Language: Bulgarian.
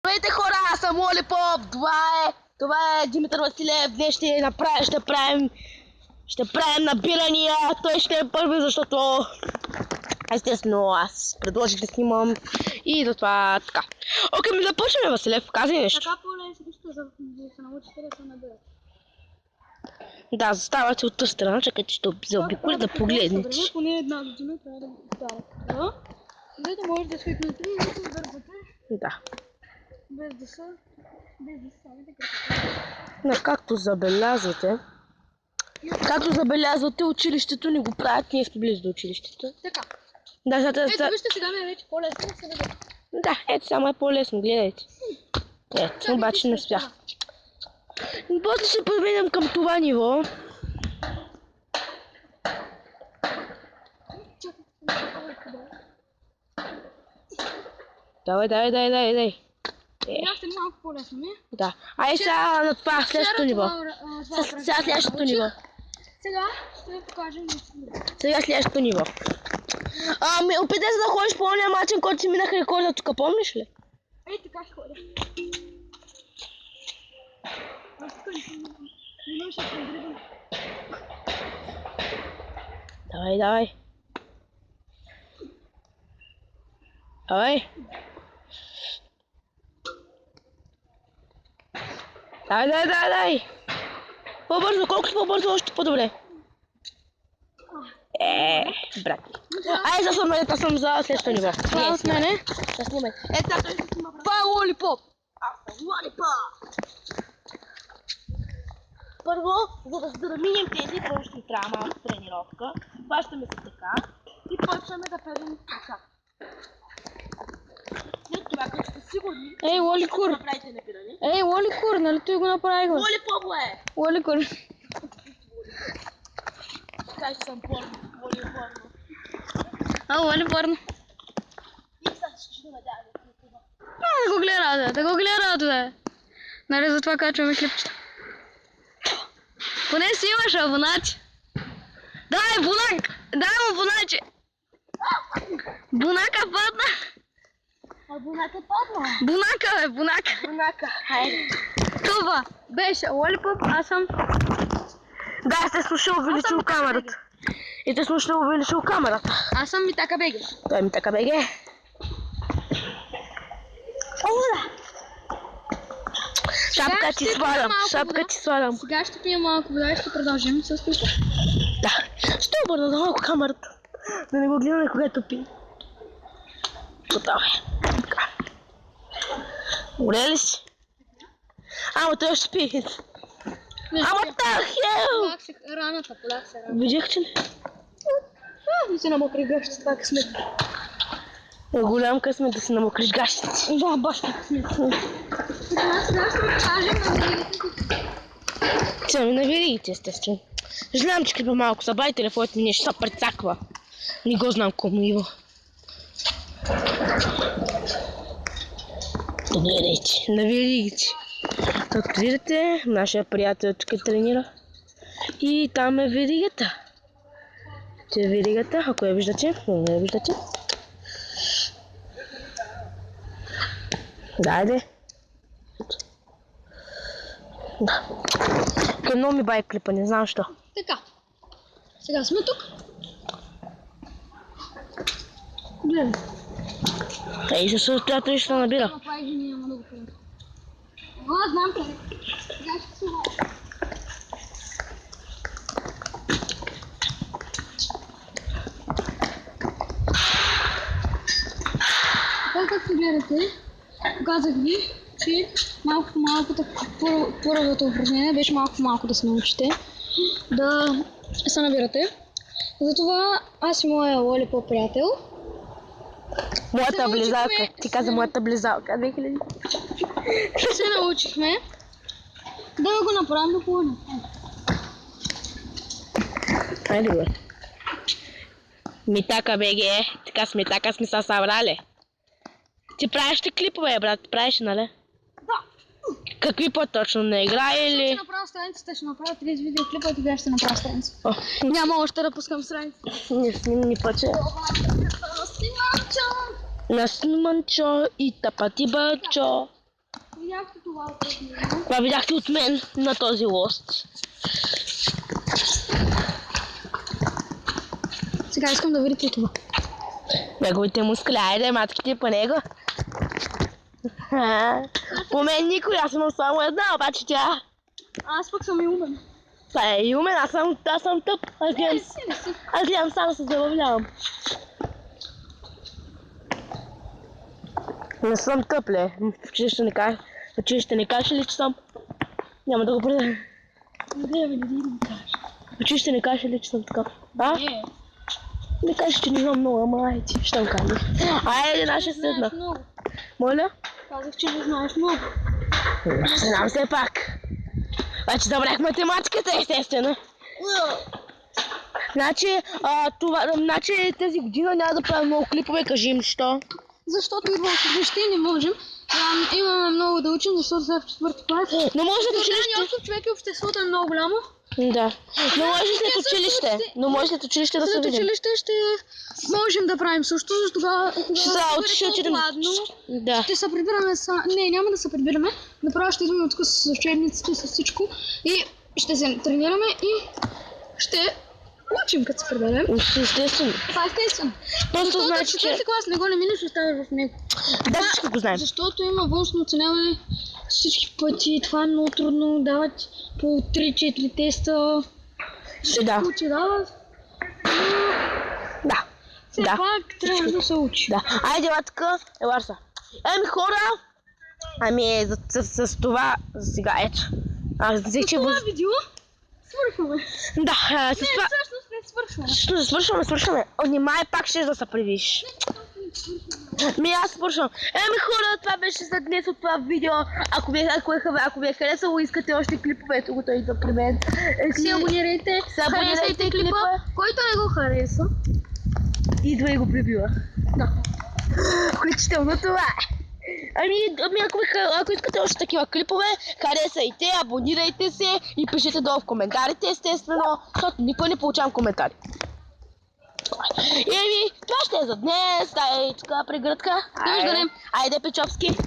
Здравейте хора, аз съм Лолипоп, това е Димитър Василев, днес ще правим набирания, той ще е първи, защото естествено аз предложих да снимам и затова така. Окей, ми започваме, Василев, казай нещо. Така по-лесно за да се научите да се набират. Да, заставате от тази страна, чакайте, ще заобиколя да погледнете. Поне една година трябва да го повтаряте. За да може да свикнете и да се вървате. Да. Без да ставите кръпите. Но както забелязвате, училището ни го правят, ние сме близо до училището. Така. Да, ето вижте, сега ми е вече по-лесно да се набира. Да, ето само е по-лесно, гледайте. Ето, обаче не спях. После ще преминем към това ниво. Давай. Още малко по-лесно, не? Да. Айде сега на това следващото ниво. Сега следващото ниво. Сега ще ви покажем нещо. Сега следващото ниво. Опитай се да ходиш по ония начин, който си минаха рекорда тук, помниш ли? Ей, така ще ходя. Аз тук не можеш да се изгребам. Давай. Давай. По-бързо, колкото по-бързо, още по-добре. Брат. Айде съм за следващото ниво. Това от мене. Да снимай. Ето той ще снима. Това е Лолипоп. Аз съм Лолипоп. Първо, за да минем тези, първо ще трябва малко тренировка. Хващаме се така и почваме да правим така. След това, като сте сигурни, Ей, Лоликур! направите набиране. Ей, Лоликур, нали той го направихме? Лолипоп е! Лоликур. Така ще съм порно. Лолипорно. Лолипорно. И сега ще надявам да това. Да го гледа, бе. Нали затова качваме клипчета. Поне си имаш абонати. Дай му абонати. Бунака падна. Бунака падна. Бунака. Хайде. Това беше Лолипоп, аз съм... Да, сте слушал, увеличил камерата. И те слушал, увеличил камерата. Аз съм Митака БГ. Той е Митака БГ. Шапка ти свалям. Сега ще пием малко вода и ще продължим с клипа. Да. Ще обърна за малко камерата. Да не го гледаме, когато пи. Готово е. Добре ли си? Ама той ще пи. Ама тахел! Раната, полях се раната. Видях ли? Да се намокри гащите, това късмет. Голям късмет да се намокриш гащите. Да, баш късмет. Сега ще покажем на веригите. Сами на веригите, естествено. Знам, че клипа малко събай, телефонът ми нещо се прецаква. Не го знам колко ниво. Гледайте, на веригите. Както виждате, нашия приятел тук тренира. И там е веригата. Това е веригата, ако я виждате, не я виждате. Дайде. Да. Много ми бай клипа, не знам що. Така. Сега сме тук. Гледам. Ей, се състоятелно ще набира. Направи ги, няма да го правим. Знам къде. Сега ще се върна. Така както гледате, показах ви, че малко по малко първото упражнение беше малко по малко да се научите да се набирате. Затова аз и моя Лолипоп приятел Моята близалка, ти каза моята близалка, 2000. се научихме да го направим до половина. Хайде бе. Митака БГ, така сме се събрали. Ти правиш ли клипове, брат? Правиш, нали? Да. Какви по-точно, на игра или? Ще направя страницата, ще направя 30 видеоклипа и тогава ще направя страница. Няма още да пускам страница. Не снимни пъче. На сниманчо и тапати бачо. видяхте това упражнение. Това видяхте от мен на този лост. Сега искам да видите това. Неговите мускули, айде, матките по него. По мен никой, аз съм само една, обаче тя... Аз пък съм и умен. Това е и умен, аз съм тъп. Аз гледам само се забавлявам. Не съм тъп, ле. В училище не кажеш ли, че съм? Няма да го продам. Не кажа. В училище не кажеш ли, че съм такъв? А? Не. Не кажеш, че не знам много, ама айде, ще му кажа. Айде, наша седна. Моля? Казах, че не знаеш много. Знам все пак. Значи забрах математиката, естествено. Значи тази година няма да правим много клипове, кажи им що. Защото идва училище и не можем. Имаме много да учим, защото сега в четвърти клас. Но може след училище. Защото човек и обществото е много голямо. Да. Но може след училище. Но може след училище да се След видим. училище ще можем да правим също, защото тогава Ще отидем. Да. ще се прибираме Не, няма да се прибираме. Направо ще идваме тук с учебниците, с всичко. И ще се тренираме и ще учим, като се приберем. Естествено. Това е естествено. Просто Защото значи, че... четвърти клас не го не минеш, оставаш в него. Да, всички го знаем. Защото има външно оценяване всички пъти. Това е много трудно. Дават по 3-4 теста. Да. Всичко ти дават. Да. Все Да. пак трябва да се учи. Да. Айде, латка, еларса. Хора! С това за сега, ето. Аз взех, че Това видео свършваме. Да, с Не, това... всъщност не свършваме. Свършваме. Внимай, пак ще да се привиш. Аз свършвам. Хора, това беше за днес от това видео. Ако ви е харесало, искате още клипове, ето го той за при мен. Се абонирайте. Харесайте клипа. Който не го хареса, идва и го прибива. да. Включително това. Ако искате още такива клипове, харесайте, абонирайте се и пишете долу в коментарите, естествено, защото никой не получавам коментари. Това ще е за днес. Дай тук прегръдка. Довиждане. Айде, Печовски.